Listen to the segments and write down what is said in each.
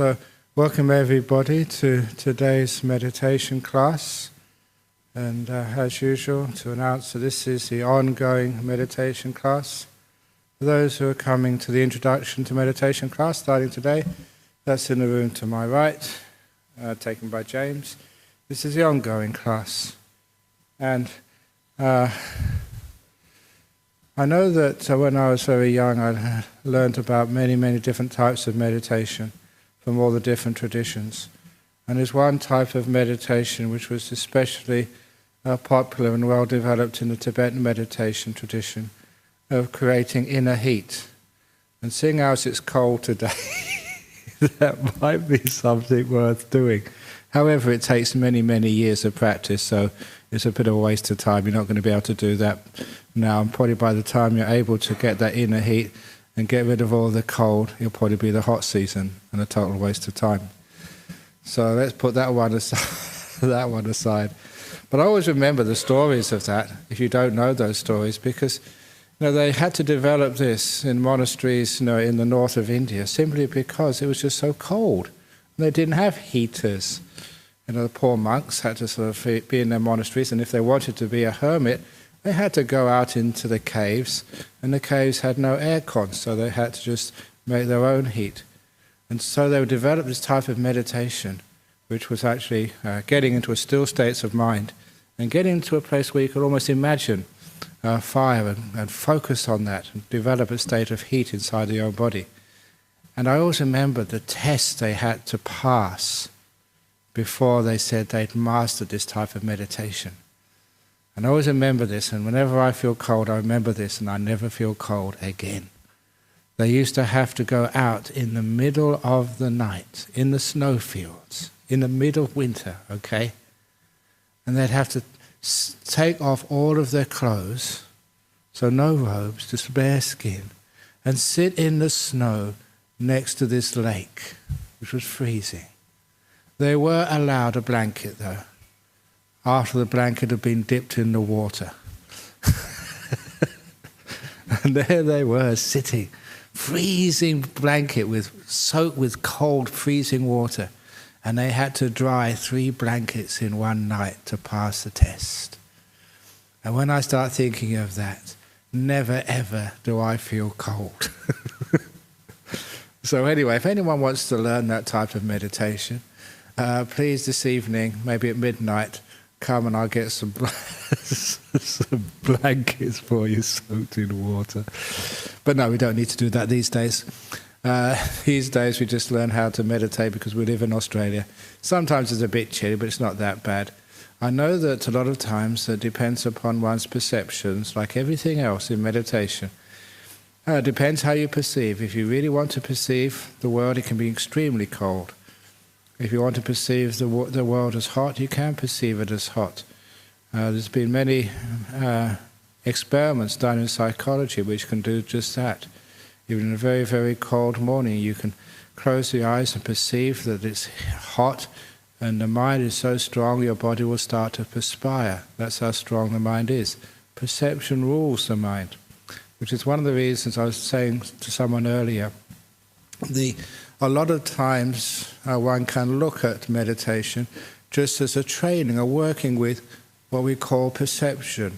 So, welcome everybody to today's meditation class. And as usual, to announce that this is the ongoing meditation class. For those who are coming to the introduction to meditation class starting today, that's in the room to my right, taken by James. This is the ongoing class. And I know that when I was very young, I learned about many, many different types of meditation from all the different traditions. And there's one type of meditation which was especially popular and well developed in the Tibetan meditation tradition of creating inner heat. And seeing as it's cold today, that might be something worth doing. However, it takes many, many years of practice, so it's a bit of a waste of time. You're not going to be able to do that now. And probably by the time you're able to get that inner heat and get rid of all the cold, it'll probably be the hot season and a total waste of time. So let's put that one aside. But I always remember the stories of that, if you don't know those stories, because they had to develop this in monasteries in the north of India simply because it was just so cold. And they didn't have heaters. The poor monks had to sort of be in their monasteries, and if they wanted to be a hermit, they had to go out into the caves, and the caves had no aircon, so they had to just make their own heat. And so they would develop this type of meditation, which was actually getting into a still state of mind, and getting into a place where you could almost imagine fire and focus on that, and develop a state of heat inside the own body. And I always remember the tests they had to pass before they said they'd mastered this type of meditation. And I always remember this, and whenever I feel cold, I remember this, and I never feel cold again. They used to have to go out in the middle of the night, in the snowfields, in the middle of winter, okay? And they'd have to take off all of their clothes, so no robes, just bare skin, and sit in the snow next to this lake, which was freezing. They were allowed a blanket, though, after the blanket had been dipped in the water. And there they were, sitting, freezing blanket soaked with cold, freezing water. And they had to dry 3 blankets in one night to pass the test. And when I start thinking of that, never ever do I feel cold. So anyway, if anyone wants to learn that type of meditation, please this evening, maybe at midnight, come and I'll get some blankets for you soaked in water. But no, we don't need to do that these days. These days we just learn how to meditate because we live in Australia. Sometimes it's a bit chilly, but it's not that bad. I know that a lot of times it depends upon one's perceptions, like everything else in meditation. It depends how you perceive. If you really want to perceive the world, it can be extremely cold. If you want to perceive the world as hot, you can perceive it as hot. There's been many experiments done in psychology which can do just that. Even in a very, very cold morning, you can close the eyes and perceive that it's hot, and the mind is so strong your body will start to perspire. That's how strong the mind is. Perception rules the mind, which is one of the reasons I was saying to someone earlier. A lot of times one can look at meditation just as a training, a working with what we call perception.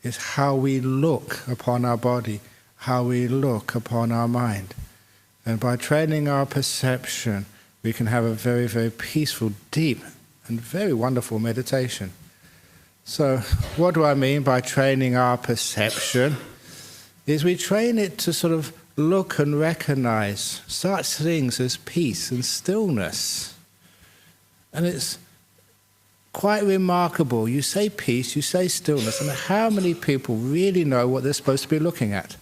It's how we look upon our body, how we look upon our mind. And by training our perception, we can have a very, very peaceful, deep, and very wonderful meditation. So what do I mean by training our perception? Is we train it to sort of look and recognize such things as peace and stillness. And it's quite remarkable. You say peace, you say stillness, and how many people really know what they're supposed to be looking at?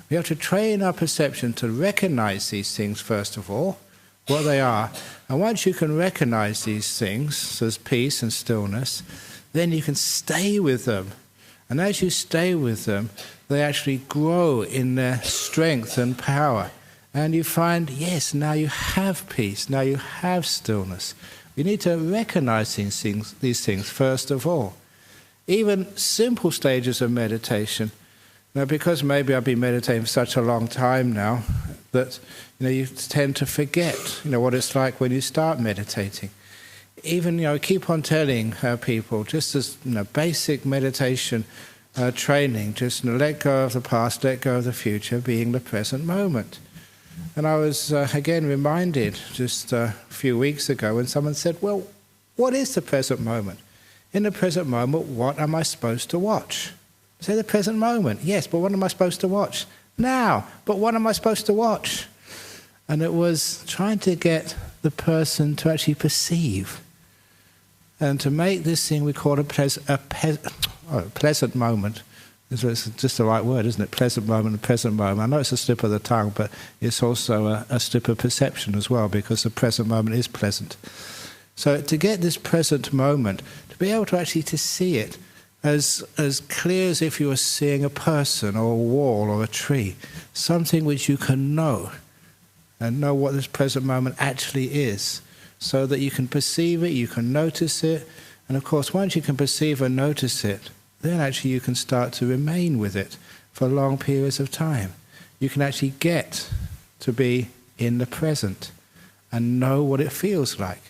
We have to train our perception to recognize these things, first of all, what they are. And once you can recognize these things as peace and stillness, then you can stay with them. And as you stay with them, they actually grow in their strength and power. And you find, yes, now you have peace, now you have stillness. We need to recognize these things first of all. Even simple stages of meditation Now, because maybe I've been meditating for such a long time now, that you tend to forget what it's like when you start meditating. Even keep on telling people, just as basic meditation training, just let go of the past, let go of the future, being the present moment. And I was again reminded just a few weeks ago when someone said, well, what is the present moment? In the present moment, what am I supposed to watch? I say the present moment, yes, but what am I supposed to watch? Now, but what am I supposed to watch? And it was trying to get the person to actually perceive and to make this thing we call a pleasant moment. It's just the right word, isn't it? Pleasant moment and present moment. I know it's a slip of the tongue, but it's also a slip of perception as well, because the present moment is pleasant. So to get this present moment, to be able to actually to see it as clear as if you were seeing a person or a wall or a tree, something which you can know, and know what this present moment actually is, so that you can perceive it, you can notice it, and of course once you can perceive and notice it, then actually you can start to remain with it for long periods of time. You can actually get to be in the present and know what it feels like.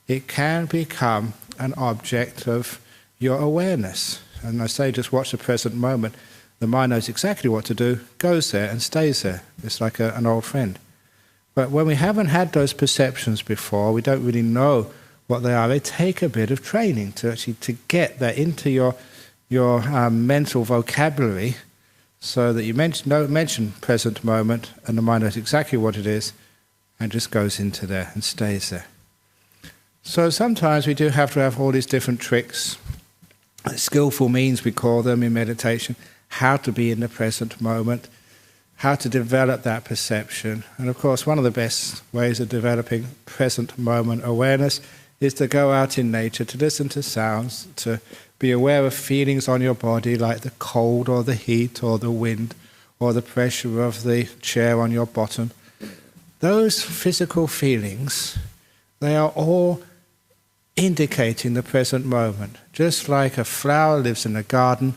It can become an object of your awareness. And I say just watch the present moment. The mind knows exactly what to do, goes there and stays there. It's like an old friend. But when we haven't had those perceptions before, we don't really know what they are. They take a bit of training to actually to get that into your mental vocabulary, so that you mention present moment and the mind knows exactly what it is and just goes into there and stays there. So sometimes we do have to have all these different tricks, skillful means we call them in meditation, how to be in the present moment, how to develop that perception. And of course one of the best ways of developing present moment awareness is to go out in nature, to listen to sounds, to be aware of feelings on your body like the cold or the heat or the wind or the pressure of the chair on your bottom. Those physical feelings, they are all indicating the present moment. Just like a flower lives in a garden,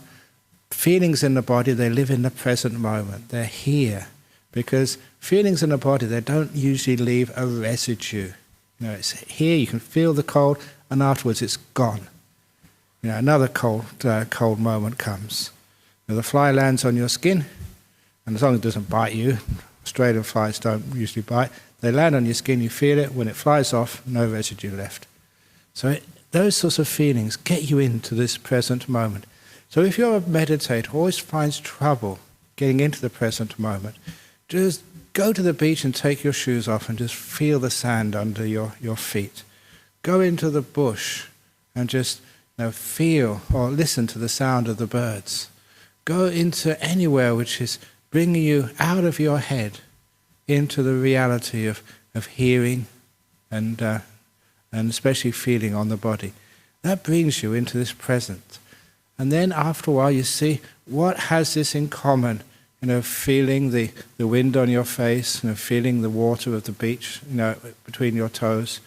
feelings in the body, they live in the present moment. They're here. Because feelings in the body, they don't usually leave a residue. It's here, you can feel the cold, and afterwards it's gone. Another cold moment comes. The fly lands on your skin, and as long as it doesn't bite you, Australian flies don't usually bite, they land on your skin, you feel it, when it flies off, no residue left. So those sorts of feelings get you into this present moment. So if you're a meditator who always finds trouble getting into the present moment, just go to the beach and take your shoes off and just feel the sand under your feet. Go into the bush and just feel or listen to the sound of the birds. Go into anywhere which is bringing you out of your head into the reality of hearing and especially feeling on the body. That brings you into this present. And then after a while you see what has this in common. Feeling the wind on your face, feeling the water of the beach, between your toes.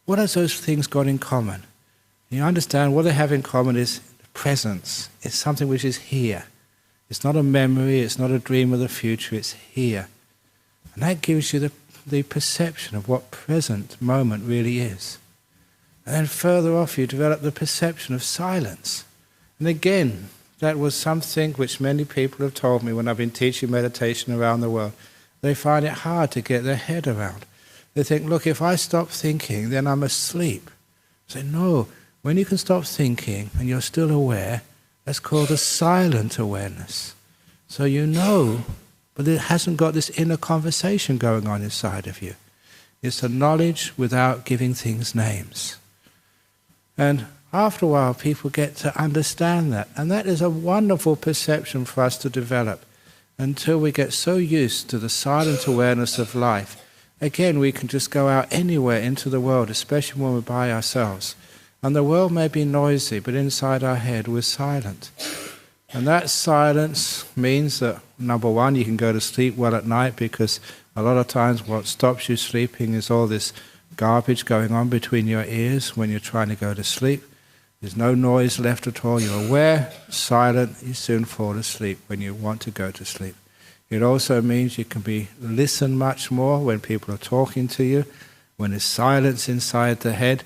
What has those things got in common? You understand what they have in common is presence. It's something which is here. It's not a memory, it's not a dream of the future, it's here. And that gives you the perception of what present moment really is. And then further off you develop the perception of silence. And again, that was something which many people have told me when I've been teaching meditation around the world. They find it hard to get their head around. They think, look, if I stop thinking, then I'm asleep. I say, no, when you can stop thinking and you're still aware, that's called a silent awareness. So you know, but it hasn't got this inner conversation going on inside of you. It's a knowledge without giving things names. And after a while, people get to understand that. And that is a wonderful perception for us to develop until we get so used to the silent awareness of life. Again, we can just go out anywhere into the world, especially when we're by ourselves. And the world may be noisy, but inside our head we're silent. And that silence means that, number one, you can go to sleep well at night, because a lot of times what stops you sleeping is all this garbage going on between your ears when you're trying to go to sleep. There's no noise left at all. You're aware, silent, you soon fall asleep when you want to go to sleep. It also means you can listen much more when people are talking to you. When there's silence inside the head,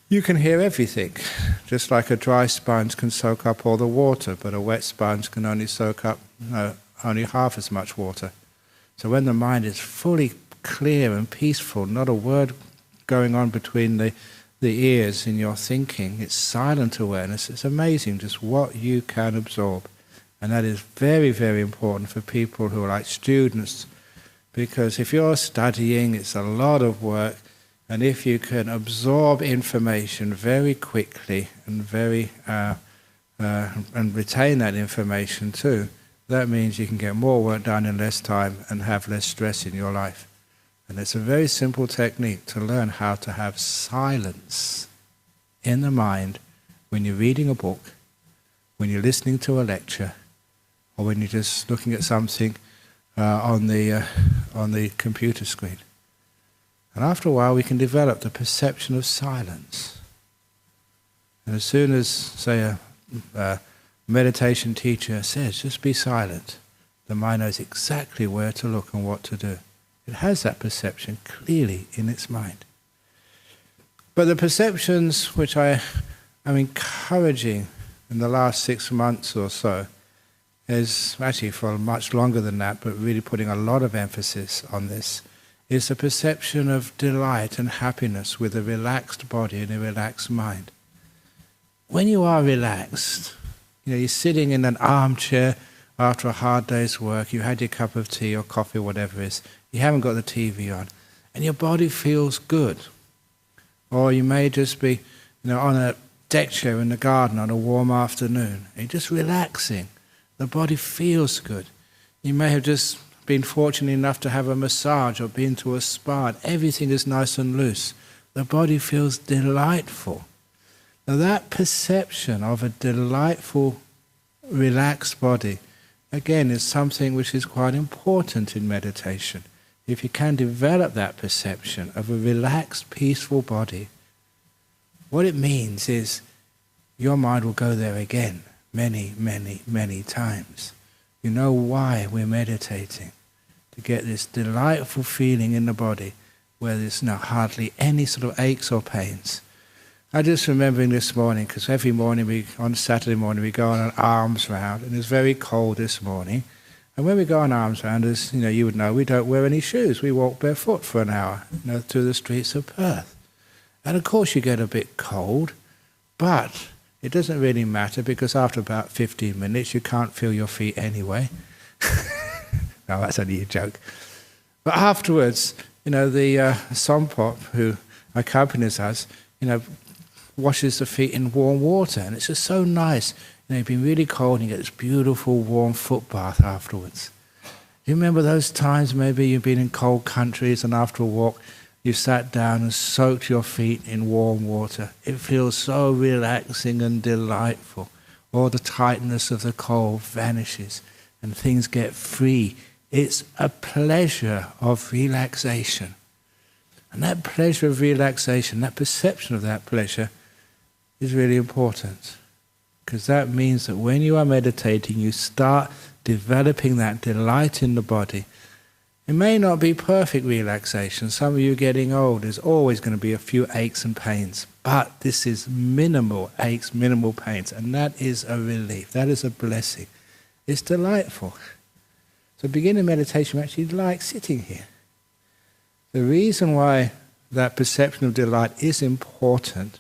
you can hear everything. Just like a dry sponge can soak up all the water, but a wet sponge can only soak up only half as much water. So when the mind is fully clear and peaceful, not a word going on between the ears in your thinking, it's silent awareness. It's amazing just what you can absorb. And that is very, very important for people who are like students, because if you're studying, it's a lot of work, and if you can absorb information very quickly and and retain that information too, that means you can get more work done in less time and have less stress in your life. And it's a very simple technique to learn how to have silence in the mind when you're reading a book, when you're listening to a lecture, or when you're just looking at something on the computer screen. And after a while we can develop the perception of silence. And as soon as, say, a meditation teacher says, just be silent, the mind knows exactly where to look and what to do. It has that perception clearly in its mind. But the perceptions which I am encouraging in the last 6 months or so, is actually for much longer than that, but really putting a lot of emphasis on this, is the perception of delight and happiness with a relaxed body and a relaxed mind. When you are relaxed, you're sitting in an armchair after a hard day's work, you had your cup of tea or coffee, whatever it is, you haven't got the TV on, and your body feels good. Or you may just be on a deck chair in the garden on a warm afternoon, and you're just relaxing. The body feels good. You may have just been fortunate enough to have a massage or been to a spa, and everything is nice and loose. The body feels delightful. Now that perception of a delightful, relaxed body, again, is something which is quite important in meditation. If you can develop that perception of a relaxed, peaceful body, what it means is your mind will go there again many, many, many times. You know why we're meditating. To get this delightful feeling in the body where there's hardly any sort of aches or pains. I just remembering this morning, because every morning on Saturday morning we go on an arms round, and it's very cold this morning. And when we go on arms round, as you would know, we don't wear any shoes. We walk barefoot for an hour through the streets of Perth. And of course you get a bit cold, but it doesn't really matter, because after about 15 minutes you can't feel your feet anyway. No, that's only a joke. But afterwards, the Sompop who accompanies us, washes the feet in warm water, and it's just so nice. You've been really cold and you get this beautiful warm foot bath afterwards. Do you remember those times maybe you've been in cold countries and after a walk you sat down and soaked your feet in warm water? It feels so relaxing and delightful. All the tightness of the cold vanishes and things get free. It's a pleasure of relaxation. And that pleasure of relaxation, that perception of that pleasure, is really important. Because that means that when you are meditating, you start developing that delight in the body. It may not be perfect relaxation. Some of you getting old, there's always going to be a few aches and pains. But this is minimal aches, minimal pains. And that is a relief. That is a blessing. It's delightful. So beginner meditation, we actually like sitting here. The reason why that perception of delight is important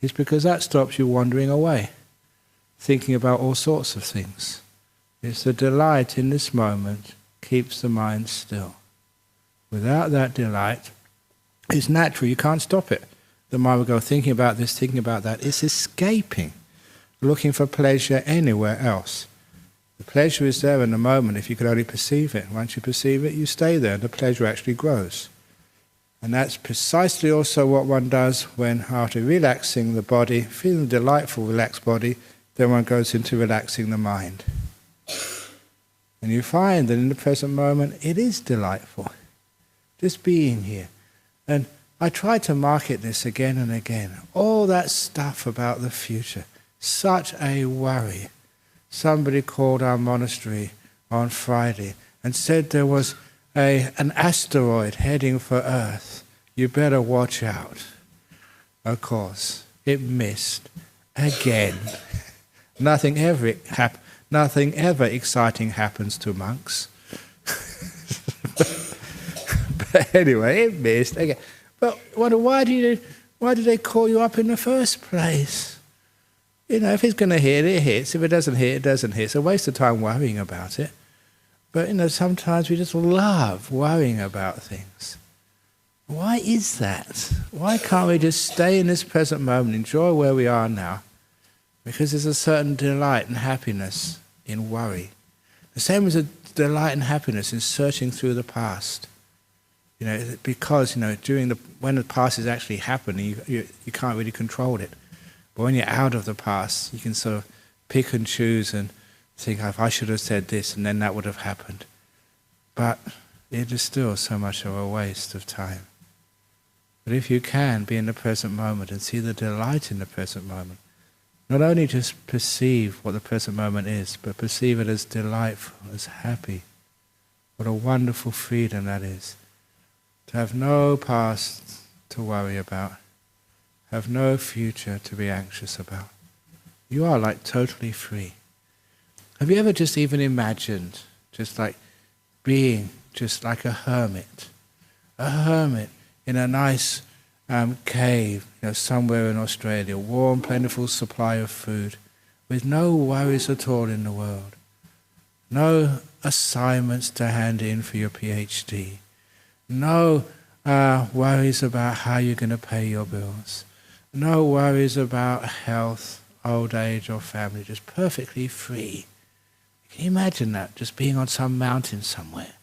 is because that stops you wandering away, thinking about all sorts of things. It's the delight in this moment keeps the mind still. Without that delight, it's natural, you can't stop it. The mind will go thinking about this, thinking about that. It's escaping, looking for pleasure anywhere else. The pleasure is there in the moment if you could only perceive it. Once you perceive it, you stay there. The pleasure actually grows. And that's precisely also what one does when, after relaxing the body, feeling a delightful, relaxed body, then one goes into relaxing the mind. And you find that in the present moment, it is delightful. Just being here. And I try to market this again and again. All that stuff about the future, such a worry. Somebody called our monastery on Friday and said there was an asteroid heading for Earth. You better watch out. Of course, it missed again. Nothing ever exciting happens to monks. But anyway, it missed again. But why did they call you up in the first place? You know, if it's going to hit, it hits. If it doesn't hit, it doesn't hit. It's a waste of time worrying about it. But, you know, sometimes we just love worrying about things. Why is that? Why can't we just stay in this present moment, enjoy where we are now? Because there's a certain delight and happiness in worry. The same as a delight and happiness in searching through the past. You know, because, you know, when the past is actually happening, you can't really control it. But when you're out of the past, you can sort of pick and choose and think, oh, if I should have said this, and then that would have happened. But it is still so much of a waste of time. But if you can be in the present moment and see the delight in the present moment, not only just perceive what the present moment is, but perceive it as delightful, as happy. What a wonderful freedom that is. To have no past to worry about, have no future to be anxious about. You are like totally free. Have you ever just even imagined, just like being just like a hermit in a nice cave, you know, somewhere in Australia, warm, plentiful supply of food, with no worries at all in the world, no assignments to hand in for your PhD, no worries about how you're going to pay your bills, no worries about health, old age or family, just perfectly free. Can you imagine that, just being on some mountain somewhere,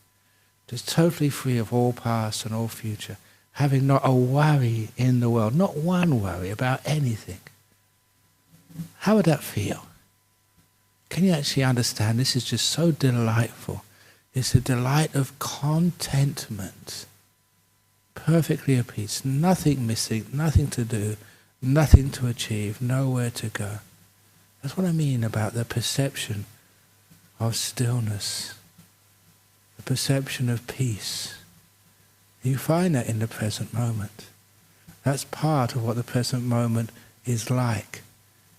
just totally free of all past and all future, having not a worry in the world, not one worry about anything? How would that feel? Can you actually understand? This is just so delightful. It's a delight of contentment, perfectly at peace, nothing missing, nothing to do, nothing to achieve, nowhere to go. That's what I mean about the perception of stillness, the perception of peace. You find that in the present moment. That's part of what the present moment is like.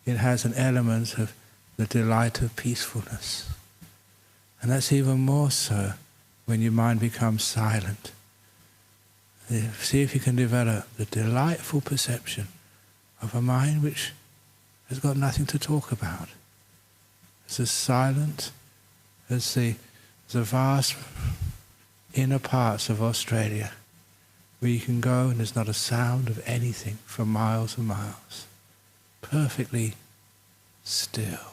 It has an element of the delight of peacefulness. And that's even more so when your mind becomes silent. See if you can develop the delightful perception of a mind which has got nothing to talk about. It's as silent as the vast inner parts of Australia, where you can go and there's not a sound of anything for miles and miles. Perfectly still.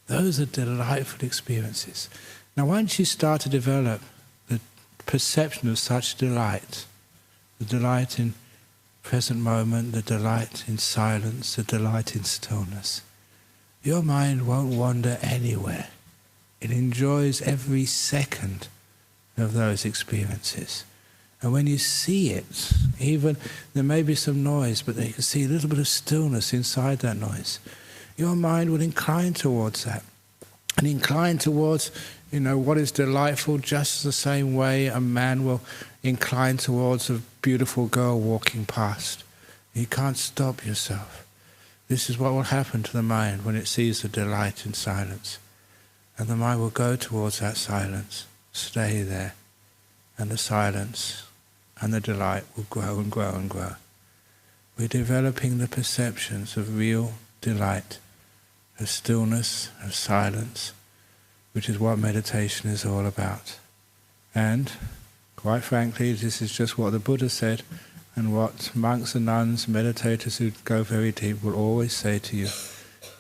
Those are delightful experiences. Now once you start to develop the perception of such delight, the delight in present moment, the delight in silence, the delight in stillness, your mind won't wander anywhere. It enjoys every second of those experiences. And when you see it, even there may be some noise, but you can see a little bit of stillness inside that noise. Your mind will incline towards that. And incline towards, you know, what is delightful, just the same way a man will incline towards a beautiful girl walking past. You can't stop yourself. This is what will happen to the mind when it sees the delight in silence. And the mind will go towards that silence, stay there, and the silence and the delight will grow and grow and grow. We're developing the perceptions of real delight, of stillness, of silence, which is what meditation is all about. And, quite frankly, this is just what the Buddha said, and what monks and nuns, meditators who go very deep will always say to you.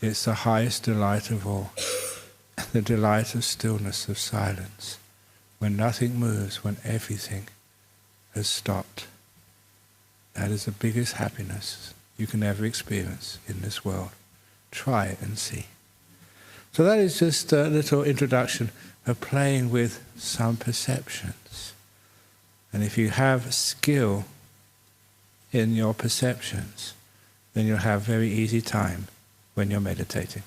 It's the highest delight of all. The delight of stillness, of silence, when nothing moves, when everything has stopped. That is the biggest happiness you can ever experience in this world. Try it and see. So that is just a little introduction of playing with some perceptions. And if you have skill in your perceptions, then you'll have very easy time when you're meditating.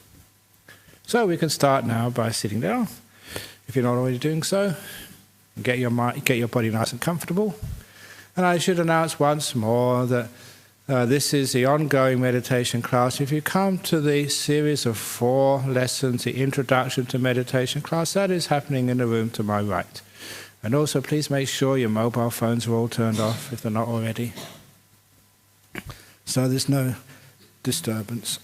So we can start now by sitting down, if you're not already doing so. Get your body nice and comfortable. And I should announce once more that this is the ongoing meditation class. If you come to the series of 4 lessons, the Introduction to Meditation class, that is happening in the room to my right. And also please make sure your mobile phones are all turned off if they're not already, so there's no disturbance.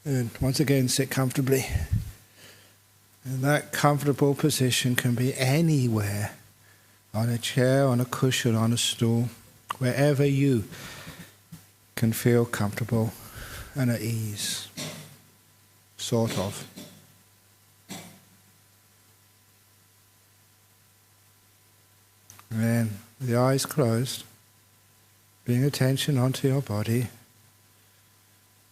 And once again, sit comfortably. And that comfortable position can be anywhere, on a chair, on a cushion, on a stool, wherever you can feel comfortable and at ease, sort of. And then, with the eyes closed, bring attention onto your body.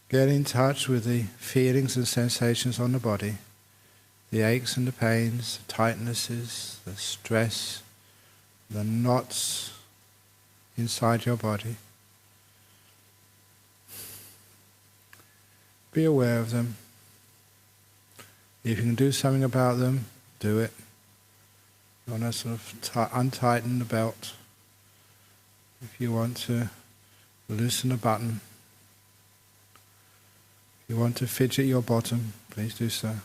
Get in touch with the feelings and sensations on the body, the aches and the pains, the tightnesses, the stress, the knots inside your body. Be aware of them. If you can do something about them, do it. You want to sort of untighten the belt. If you want to loosen a button. If you want to fidget your bottom, please do so.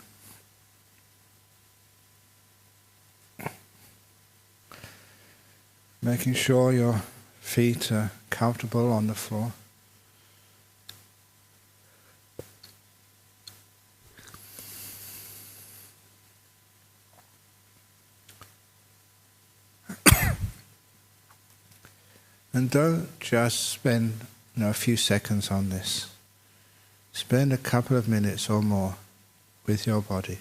Making sure your feet are comfortable on the floor. And don't just spend a few seconds on this. Spend a couple of minutes or more with your body.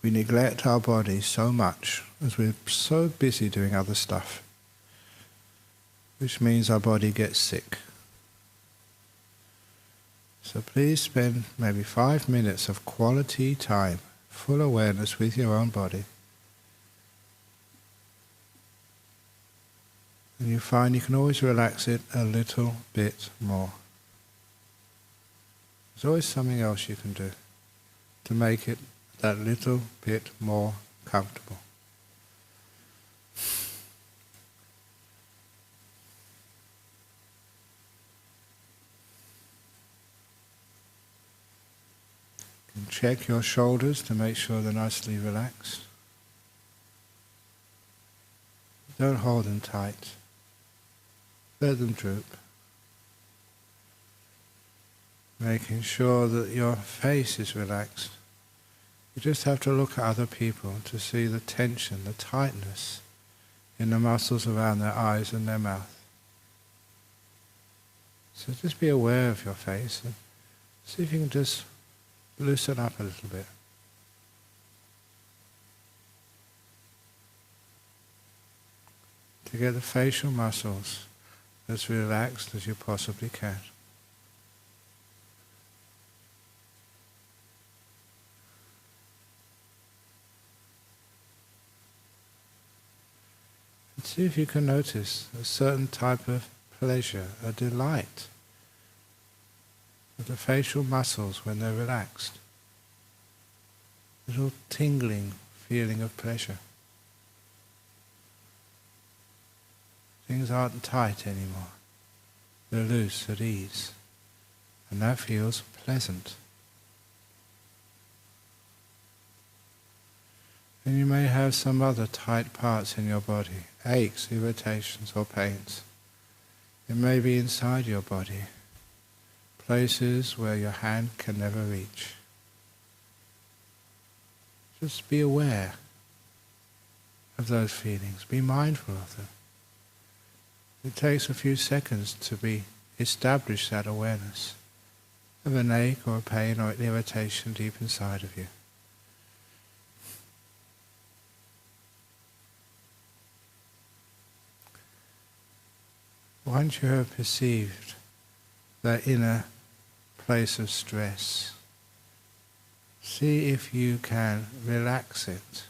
We neglect our body so much as we're so busy doing other stuff, which means our body gets sick. So please spend maybe 5 minutes of quality time, full awareness with your own body. And you find you can always relax it a little bit more. There's always something else you can do to make it that little bit more comfortable. And check your shoulders to make sure they're nicely relaxed. Don't hold them tight. Let them droop. Making sure that your face is relaxed. You just have to look at other people to see the tension, the tightness in the muscles around their eyes and their mouth. So just be aware of your face and see if you can just loosen up a little bit. To get the facial muscles as relaxed as you possibly can. And see if you can notice a certain type of pleasure, a delight of the facial muscles when they're relaxed. A little tingling feeling of pleasure. Things aren't tight anymore. They're loose, at ease. And that feels pleasant. And you may have some other tight parts in your body, aches, irritations or pains. It may be inside your body, places where your hand can never reach. Just be aware of those feelings. Be mindful of them. It takes a few seconds to establish that awareness of an ache or a pain or an irritation deep inside of you. Once you have perceived that inner place of stress. See if you can relax it.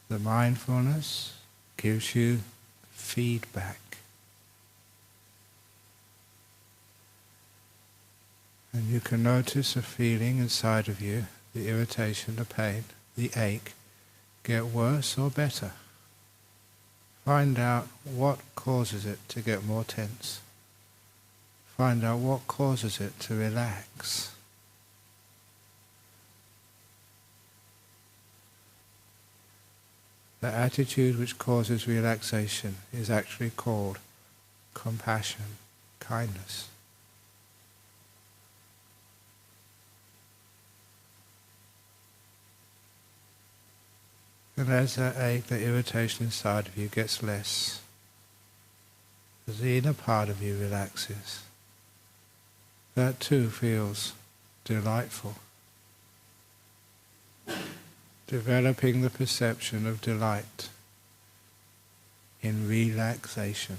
The mindfulness gives you feedback. And you can notice a feeling inside of you, the irritation, the pain, the ache, get worse or better. Find out what causes it to get more tense. Find out what causes it to relax. The attitude which causes relaxation is actually called compassion, kindness. And as that ache, the irritation inside of you gets less, as the inner part of you relaxes, that too feels delightful. Developing the perception of delight in relaxation.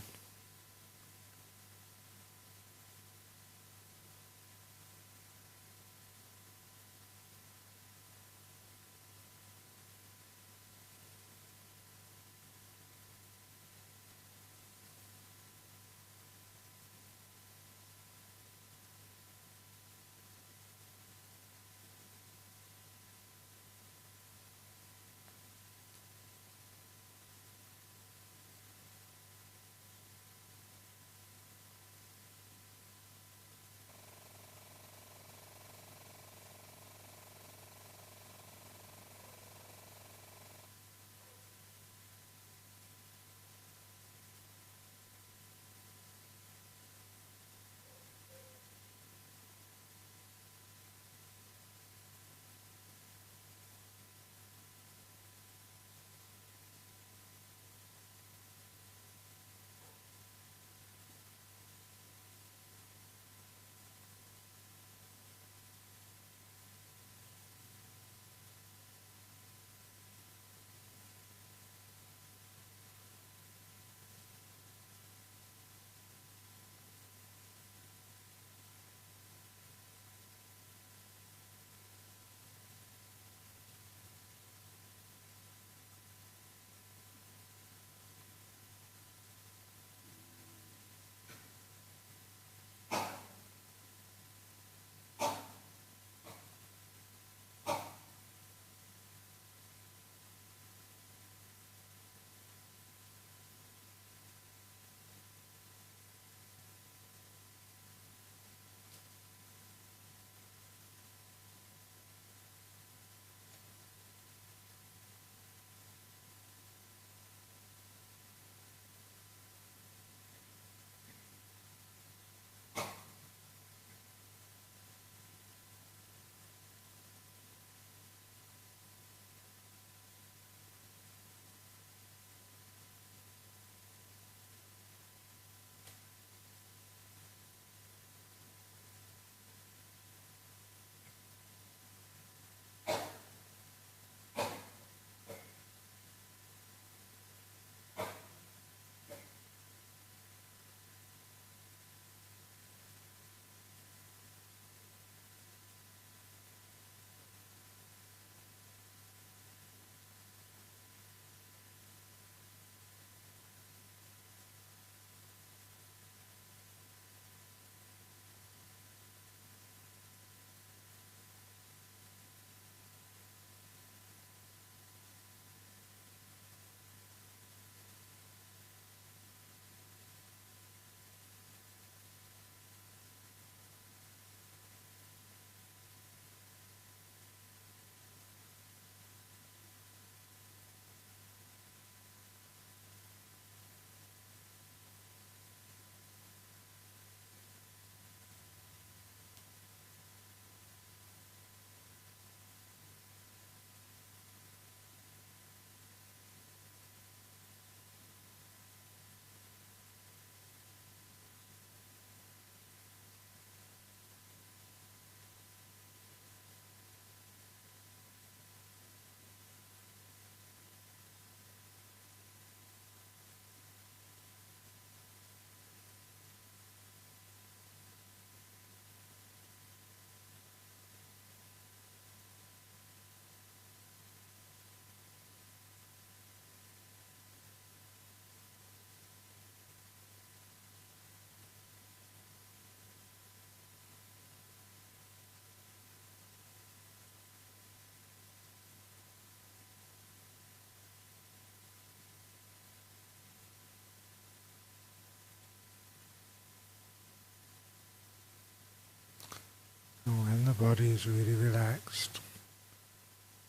the body is really relaxed,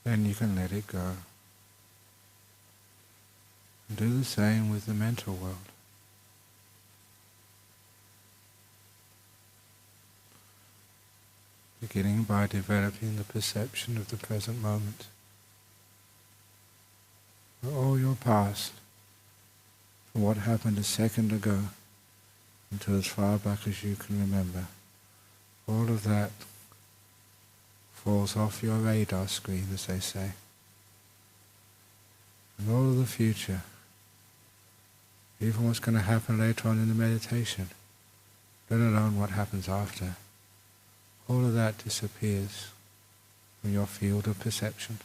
then you can let it go. And do the same with the mental world. Beginning by developing the perception of the present moment. For all your past, from what happened a second ago until as far back as you can remember, all of that falls off your radar screen, as they say. And all of the future, even what's going to happen later on in the meditation, let alone what happens after, all of that disappears from your field of perception.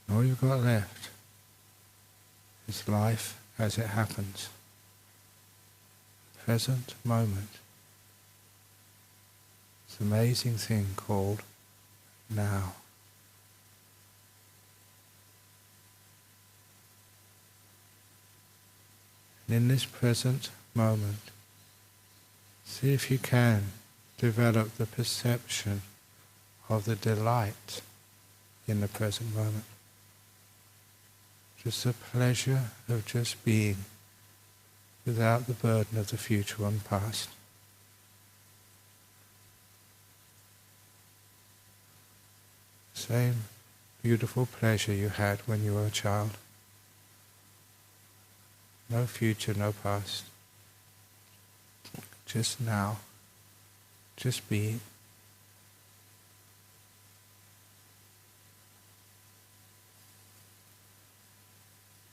And all you've got left is life as it happens. Present moment. This amazing thing called now. And in this present moment, see if you can develop the perception of the delight in the present moment. Just the pleasure of just being without the burden of the future and past. Same beautiful pleasure you had when you were a child. No future, no past. Just now. Just being.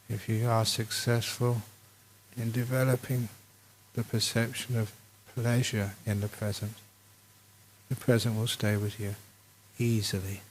If you are successful in developing the perception of pleasure in the present will stay with you easily.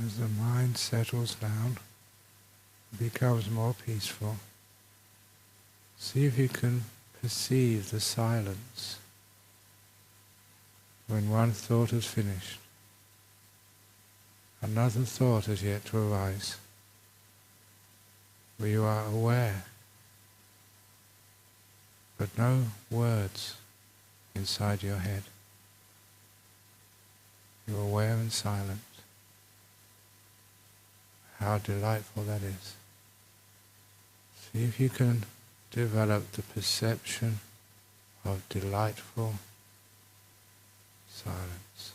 As the mind settles down, it becomes more peaceful. See if you can perceive the silence when one thought has finished. Another thought has yet to arise, where you are aware, but no words inside your head. You're aware and silent. How delightful that is. See if you can develop the perception of delightful silence.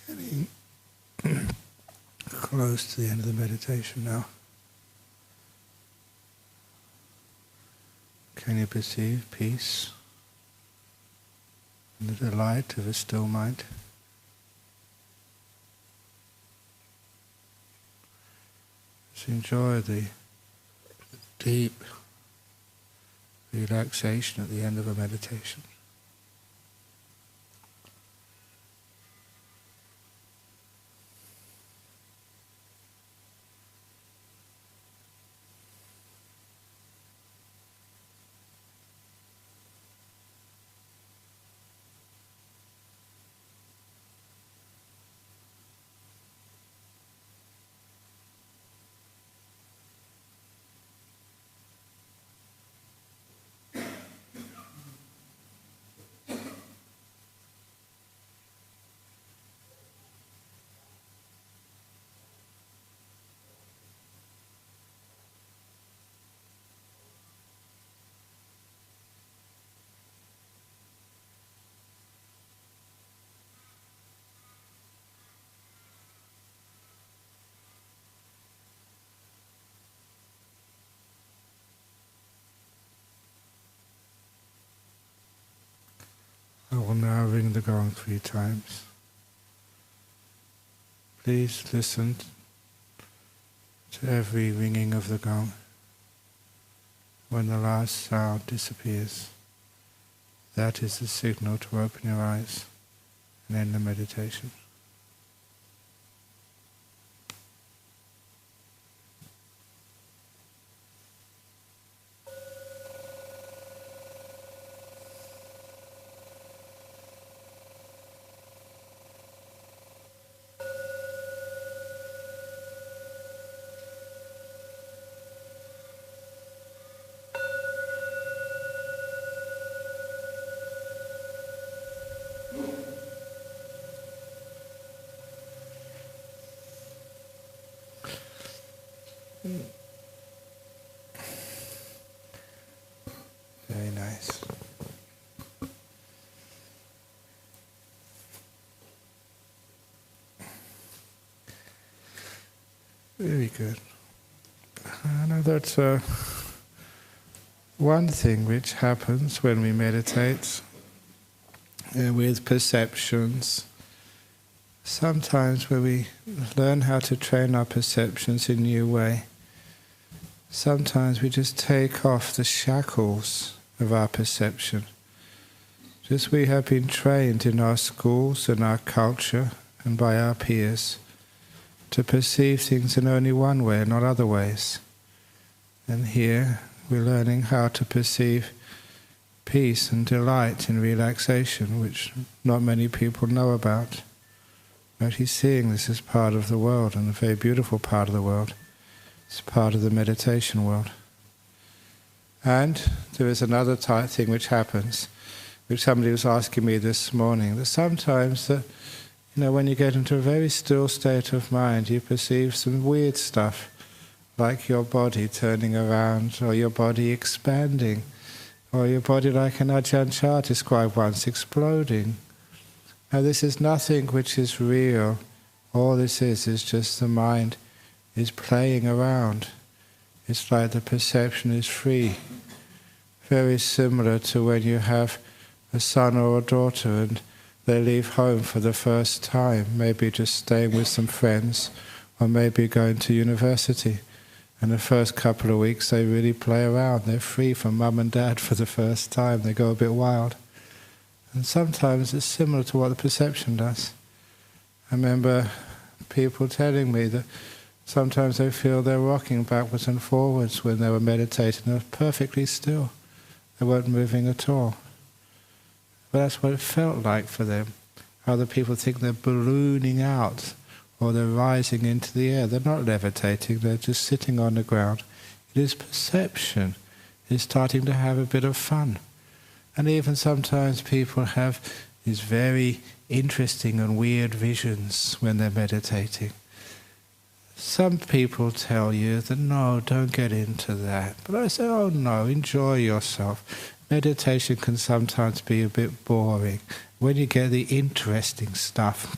Getting close to the end of the meditation now. Can you perceive peace and the delight of a still mind? Just enjoy the deep relaxation at the end of a meditation. I will now ring the gong 3 times. Please listen to every ringing of the gong. When the last sound disappears, that is the signal to open your eyes and end the meditation. Very nice. Very good. I know that's one thing which happens when we meditate with perceptions. Sometimes when we learn how to train our perceptions in a new way, sometimes we just take off the shackles of our perception. Just we have been trained in our schools and our culture and by our peers to perceive things in only one way and not other ways. And here we're learning how to perceive peace and delight in relaxation, which not many people know about. But he's seeing this as part of the world, and a very beautiful part of the world. It's part of the meditation world. And there is another type thing which happens, which somebody was asking me this morning, that sometimes when you get into a very still state of mind, you perceive some weird stuff, like your body turning around, or your body expanding, or your body, like an Ajahn chart described once, exploding. Now this is nothing which is real. All this is just the mind is playing around. It's like the perception is free. Very similar to when you have a son or a daughter and they leave home for the first time, maybe just staying with some friends, or maybe going to university. And the first couple of weeks they really play around. They're free from mum and dad for the first time. They go a bit wild. And sometimes it's similar to what the perception does. I remember people telling me that sometimes they feel they're rocking backwards and forwards when they were meditating. They were perfectly still. They weren't moving at all. But that's what it felt like for them. Other people think they're ballooning out or they're rising into the air. They're not levitating, they're just sitting on the ground. It is perception. It's starting to have a bit of fun. And even sometimes people have these very interesting and weird visions when they're meditating. Some people tell you that no, don't get into that. But I say, oh no, enjoy yourself. Meditation can sometimes be a bit boring. When you get the interesting stuff,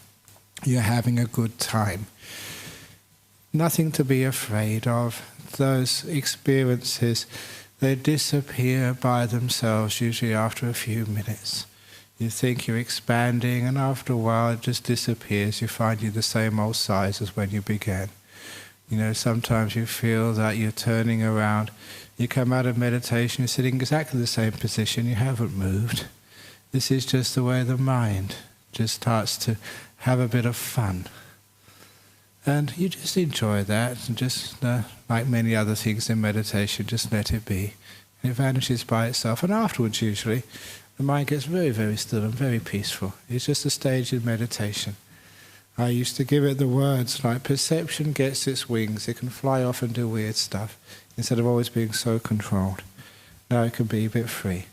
you're having a good time. Nothing to be afraid of. Those experiences, they disappear by themselves, usually after a few minutes. You think you're expanding, and after a while it just disappears. You find you're the same old size as when you began. You know, sometimes you feel that you're turning around. You come out of meditation, you're sitting exactly the same position, you haven't moved. This is just the way the mind just starts to have a bit of fun. And you just enjoy that, and just like many other things in meditation, just let it be. And it vanishes by itself. And afterwards, usually, the mind gets very, very still and very peaceful. It's just a stage in meditation. I used to give it the words like, perception gets its wings. It can fly off and do weird stuff, instead of always being so controlled. Now it can be a bit free.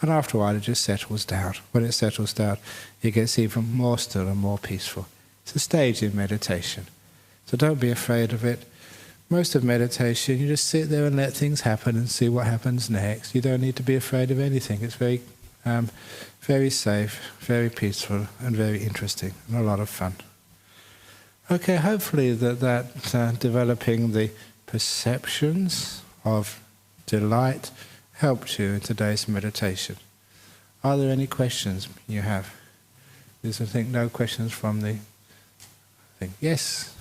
And after a while, it just settles down. When it settles down, it gets even more still and more peaceful. It's a stage in meditation. So don't be afraid of it. Most of meditation, you just sit there and let things happen and see what happens next. You don't need to be afraid of anything. It's very, very safe, very peaceful, and very interesting, and a lot of fun. Okay, hopefully that developing the perceptions of delight helped you in today's meditation. Are there any questions you have? There's, I think, no questions from the thing. Yes?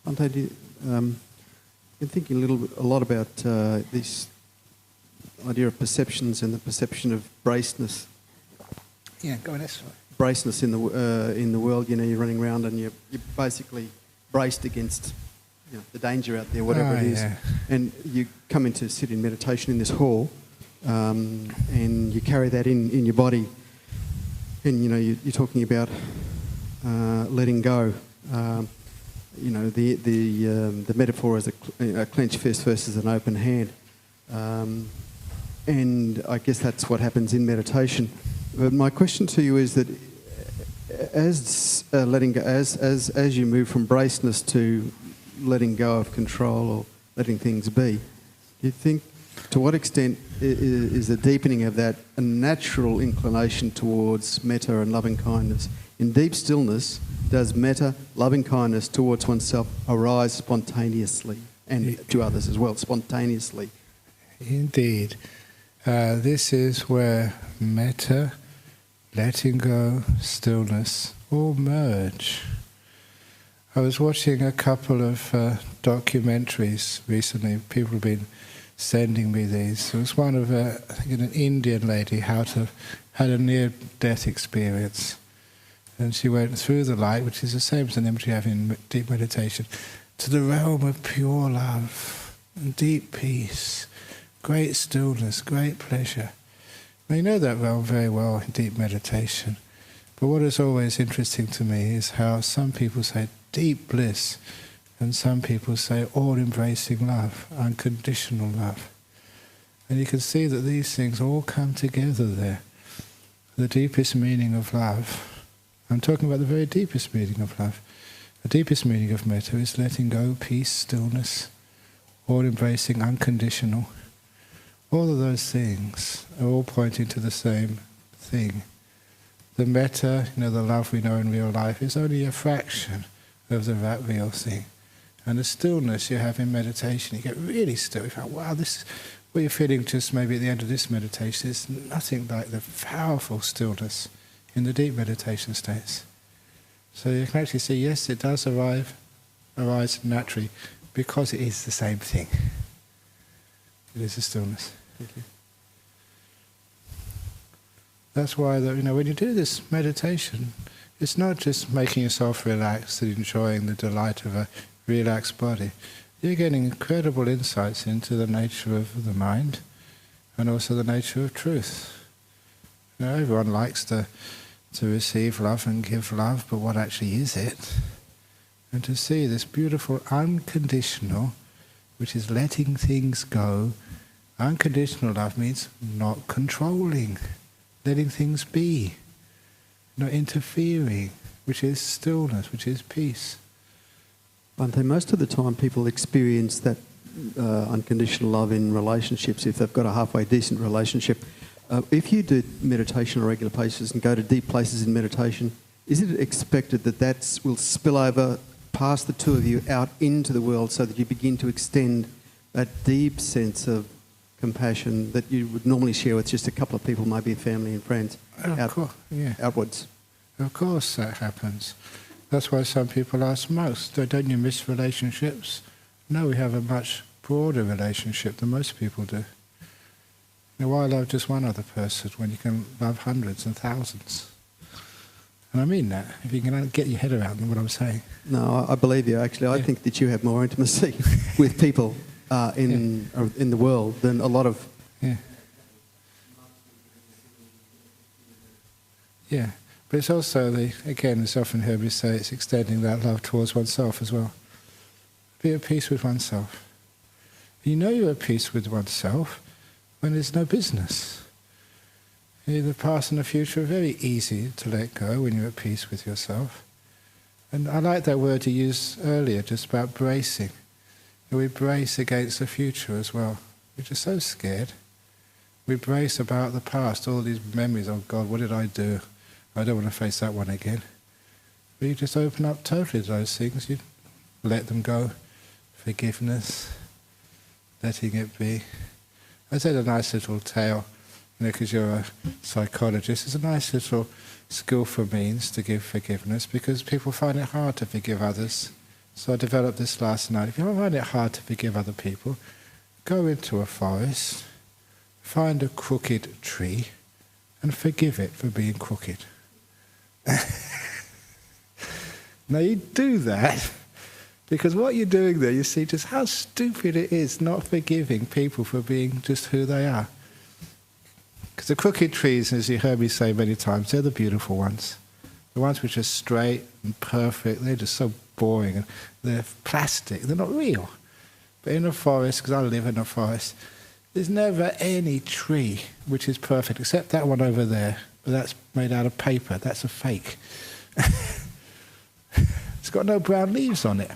Ante, been thinking a lot about this idea of perceptions and the perception of braceness. Yeah, go on this way. Braceness in the world. You know, you're running around and you're basically braced against, you know, the danger out there, whatever it is. Yeah. And you come in to sit in meditation in this hall, and you carry that in your body. And you know, you're talking about letting go. You know, the metaphor is a clenched fist versus an open hand, and I guess that's what happens in meditation. But my question to you is that, as letting go, as you move from braceness to letting go of control or letting things be, do you think, to what extent is the deepening of that a natural inclination towards metta and loving kindness? In deep stillness, does metta, loving kindness towards oneself, arise spontaneously, and to others as well, spontaneously? Indeed. This is where metta, letting go, stillness all merge. I was watching a couple of documentaries recently. People have been sending me these. There was one of I think an Indian lady had a near-death experience. And she went through the light, which is the same as an image you have in deep meditation, to the realm of pure love and deep peace, great stillness, great pleasure. Now, you know that realm very well in deep meditation. But what is always interesting to me is how some people say deep bliss, and some people say all-embracing love, unconditional love. And you can see that these things all come together there. The deepest meaning of love, I'm talking about the very deepest meaning of love. The deepest meaning of metta is letting go, peace, stillness, all-embracing, unconditional. All of those things are all pointing to the same thing. The metta, you know, the love we know in real life, is only a fraction of the real thing. And the stillness you have in meditation, you get really still. You find, wow, this is what you're feeling just maybe at the end of this meditation is nothing like the powerful stillness in the deep meditation states. So you can actually see, yes, it does arise naturally, because it is the same thing. It is a stillness. Thank you. That's why, when you do this meditation, it's not just making yourself relaxed and enjoying the delight of a relaxed body. You're getting incredible insights into the nature of the mind and also the nature of truth. You know, everyone likes to receive love and give love, but what actually is it? And to see this beautiful unconditional, which is letting things go. Unconditional love means not controlling, letting things be, not interfering, which is stillness, which is peace. Bhante, most of the time people experience that unconditional love in relationships if they've got a halfway decent relationship. If you do meditation on a regular basis and go to deep places in meditation, is it expected that that will spill over past the two of you out into the world so that you begin to extend that deep sense of compassion that you would normally share with just a couple of people, maybe family and friends, outwards? Of course that happens. That's why some people ask most, don't you miss relationships? No, we have a much broader relationship than most people do. Now, why love just one other person when you can love hundreds and thousands? And I mean that, if you can get your head around what I'm saying. No, I believe you, actually. I think that you have more intimacy with people in the world than a lot of... Yeah, but it's also, again, it's often heard me say, it's extending that love towards oneself as well. Be at peace with oneself. You know you're at peace with oneself when there's no business. The past and the future are very easy to let go when you're at peace with yourself. And I like that word you used earlier, just about bracing. We brace against the future as well. We're just so scared. We brace about the past, all these memories, oh God, what did I do? I don't want to face that one again. But you just open up totally to those things. You let them go. Forgiveness. Letting it be. I said a nice little tale, because you're a psychologist. It's a nice little skillful means to give forgiveness, because people find it hard to forgive others. So I developed this last night. If you find it hard to forgive other people, go into a forest, find a crooked tree, and forgive it for being crooked. Now you do that, because what you're doing there, you see just how stupid it is not forgiving people for being just who they are. Because the crooked trees, as you heard me say many times, they're the beautiful ones. The ones which are straight and perfect, they're just so boring, and they're plastic, they're not real. But in a forest, because I live in a forest, there's never any tree which is perfect, except that one over there, but that's made out of paper, that's a fake. It's got no brown leaves on it.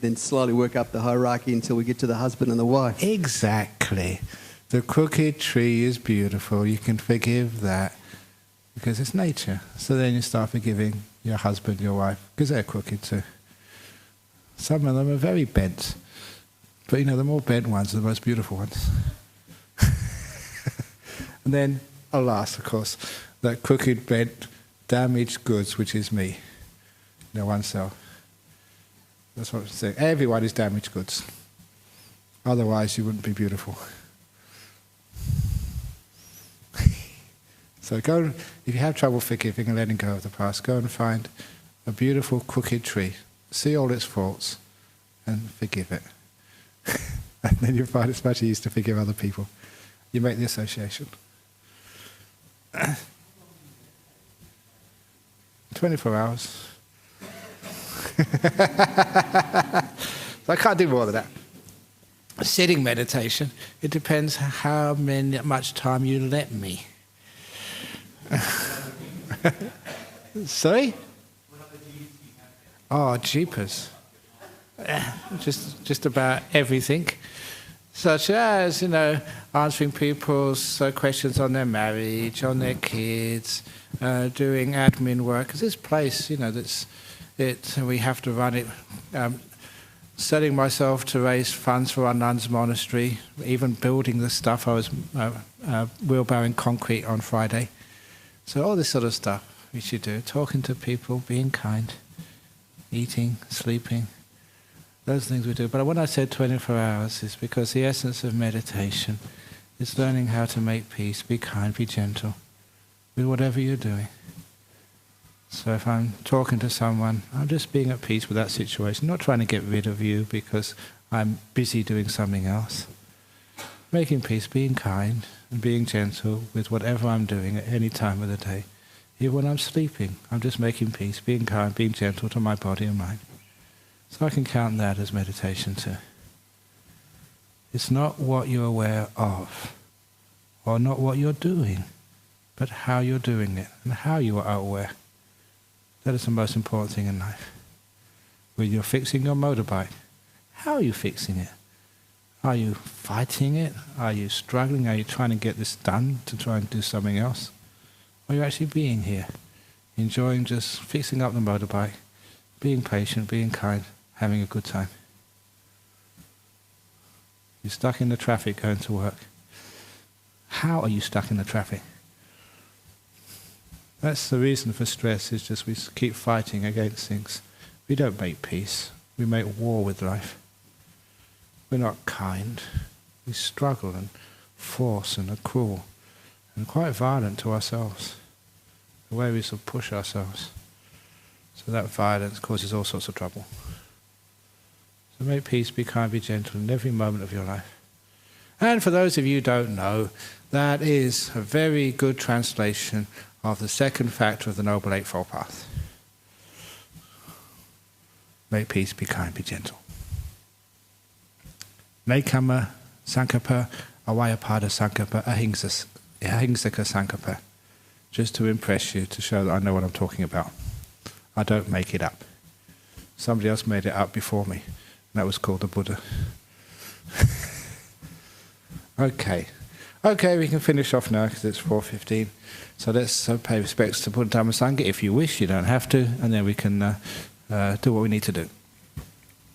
Then slowly work up the hierarchy until we get to the husband and the wife. Exactly. The crooked tree is beautiful. You can forgive that because it's nature. So then you start forgiving your husband, your wife, because they're crooked too. Some of them are very bent. But the more bent ones are the most beautiful ones. And then, alas, of course, that crooked, bent, damaged goods, which is me, oneself. That's what I'm saying. Everyone is damaged goods. Otherwise, you wouldn't be beautiful. So go, if you have trouble forgiving and letting go of the past, go and find a beautiful crooked tree. See all its faults and forgive it. And then you'll find it's much easier to forgive other people. You make the association. 24 hours. So I can't do more than that. Sitting meditation, it depends how much time you let me. Sorry? Oh, jeepers. Just about everything. Such as, answering people's questions on their marriage, on their kids, doing admin work. Because this place, we have to run it. Setting myself to raise funds for our nuns' monastery, even building the stuff. I was wheelbarrowing concrete on Friday. So all this sort of stuff we should do. Talking to people, being kind, eating, sleeping. Those things we do. But when I said 24 hours, it's because the essence of meditation is learning how to make peace, be kind, be gentle with whatever you're doing. So if I'm talking to someone, I'm just being at peace with that situation, not trying to get rid of you because I'm busy doing something else. Making peace, being kind, and being gentle with whatever I'm doing at any time of the day. Even when I'm sleeping, I'm just making peace, being kind, being gentle to my body and mind. So I can count that as meditation too. It's not what you're aware of, or not what you're doing, but how you're doing it, and how you are aware. That is the most important thing in life. When you're fixing your motorbike, how are you fixing it? Are you fighting it? Are you struggling? Are you trying to get this done to try and do something else? Or are you actually being here, enjoying just fixing up the motorbike, being patient, being kind, having a good time? You're stuck in the traffic going to work. How are you stuck in the traffic? That's the reason for stress, is just we keep fighting against things. We don't make peace. We make war with life. We're not kind. We struggle and force and are cruel and quite violent to ourselves. The way we sort of push ourselves. So that violence causes all sorts of trouble. So make peace, be kind, be gentle in every moment of your life. And for those of you who don't know, that is a very good translation of the second factor of the Noble Eightfold Path. Make peace, be kind, be gentle. Nekama Sankappa, Avayapada Sankappa, Ahingsaka Sankappa. Just to impress you, to show that I know what I'm talking about. I don't make it up. Somebody else made it up before me. And that was called the Buddha. Okay, we can finish off now because it's 4:15. So let's pay respects to Buddha Dhamma Sangha if you wish. You don't have to, and then we can do what we need to do.